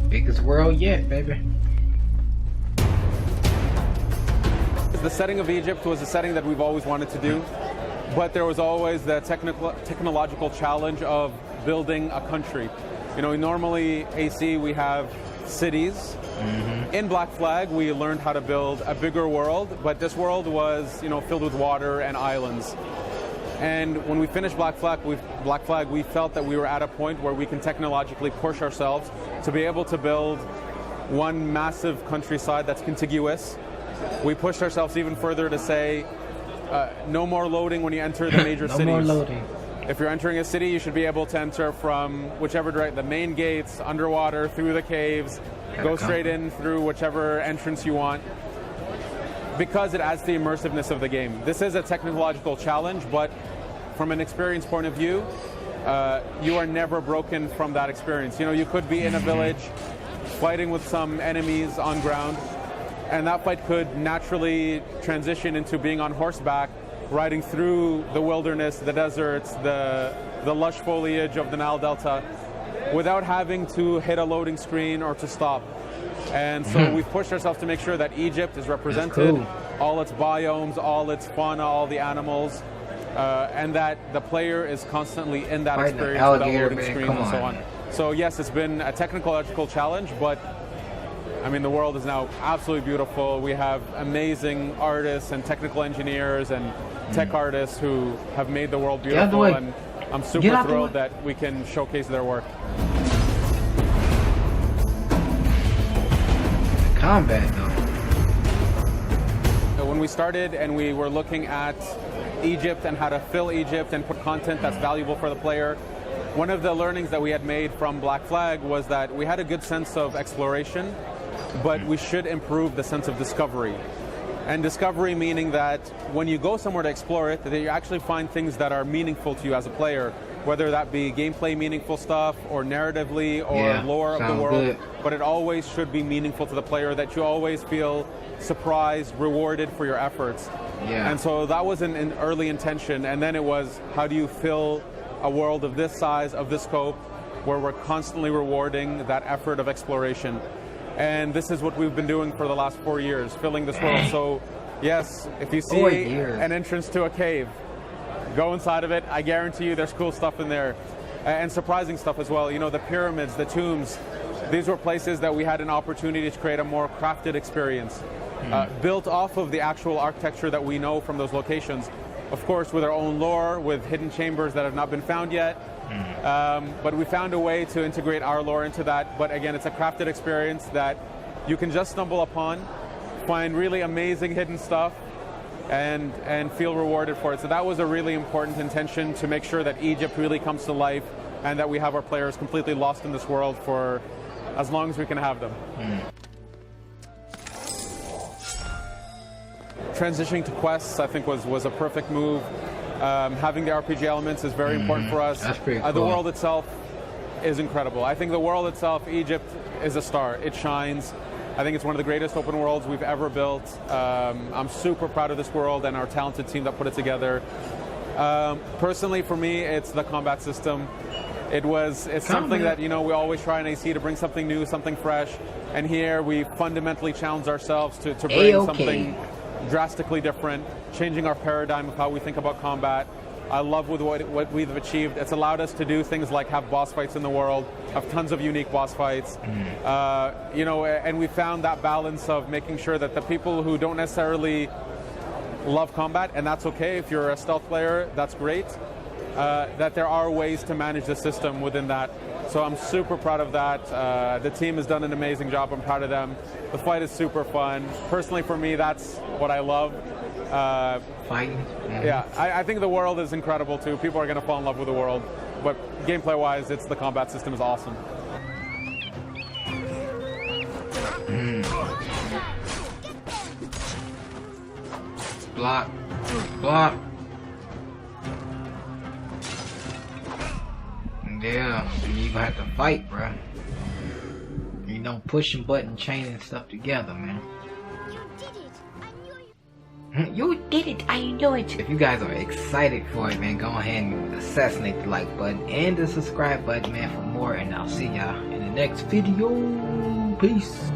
Biggest world yet, baby. The setting of Egypt was a setting that we've always wanted to do, but there was always the technological challenge of building a country. You know, normally AC we have cities. In Black Flag we learned how to build a bigger world, but this world was, you know, filled with water and islands. And when we finished Black Flag, we felt that we were at a point where we can technologically push ourselves to be able to build one massive countryside that's contiguous. We pushed ourselves even further to say, no more loading when you enter the major cities. No more loading. If you're entering a city, you should be able to enter from whichever direction, the main gates, underwater, through the caves, go straight in through whichever entrance you want, because it adds to the immersiveness of the game. This is a technological challenge, but from an experience point of view, you are never broken from that experience. You know, you could be in a village fighting with some enemies on ground, and that fight could naturally transition into being on horseback, riding through the wilderness, the deserts, the lush foliage of the Nile Delta, without having to hit a loading screen or to stop. And so we've pushed ourselves to make sure that Egypt is represented, all its biomes, all its fauna, all the animals, and that the player is constantly in that experience without loading screens and so on. So yes, it's been a technological challenge, but I mean, the world is now absolutely beautiful. We have amazing artists and technical engineers and tech artists who have made the world beautiful, and I'm super thrilled that we can showcase their work. Combat though. When we started and we were looking at Egypt and how to fill Egypt and put content that's valuable for the player, one of the learnings that we had made from Black Flag was that we had a good sense of exploration, but we should improve the sense of discovery. And discovery meaning that when you go somewhere to explore it, that you actually find things that are meaningful to you as a player, whether that be gameplay meaningful stuff or narratively or lore of the world, but it always should be meaningful to the player, that you always feel surprised, rewarded for your efforts. And so that was an early intention, and then it was, how do you fill a world of this size, of this scope, where we're constantly rewarding that effort of exploration. And this is what we've been doing for the last 4 years, filling this world. So yes, if you see an entrance to a cave, go inside of it. I guarantee you there's cool stuff in there, and surprising stuff as well. You know, the pyramids, the tombs, these were places that we had an opportunity to create a more crafted experience, built off of the actual architecture that we know from those locations. Of course, with our own lore, with hidden chambers that have not been found yet. But we found a way to integrate our lore into that. But again, it's a crafted experience that you can just stumble upon, find really amazing hidden stuff, and feel rewarded for it. So that was a really important intention, to make sure that Egypt really comes to life and that we have our players completely lost in this world for as long as we can have them. Transitioning to quests, I think, was a perfect move. Having the RPG elements is very important for us. That's pretty cool. The world itself is incredible. I think the world itself, Egypt, is a star. It shines. I think it's one of the greatest open worlds we've ever built. I'm super proud of this world and our talented team that put it together. Personally, for me, it's the combat system. It's something that, you know, we always try in AC to bring something new, something fresh. And here we fundamentally challenge ourselves to bring something drastically different, changing our paradigm of how we think about combat. I love with what we've achieved. It's allowed us to do things like have boss fights in the world, have tons of unique boss fights. You know, and we found that balance of making sure that the people who don't necessarily love combat, and that's okay, if you're a stealth player, that's great, that there are ways to manage the system within that. So I'm super proud of that. The team has done an amazing job. I'm proud of them. The fight is super fun. Personally, for me, that's what I love. Fighting. Yeah, I think the world is incredible too. People are going to fall in love with the world. But gameplay-wise, the combat system is awesome. Block. Block. Yeah, you gonna have to fight, bro. You know, pushing button, chaining stuff together, man. You did it. I knew you. You did it, I know it. If you guys are excited for it, man, go ahead and assassinate the like button and the subscribe button, man, for more. And I'll see y'all in the next video. Peace.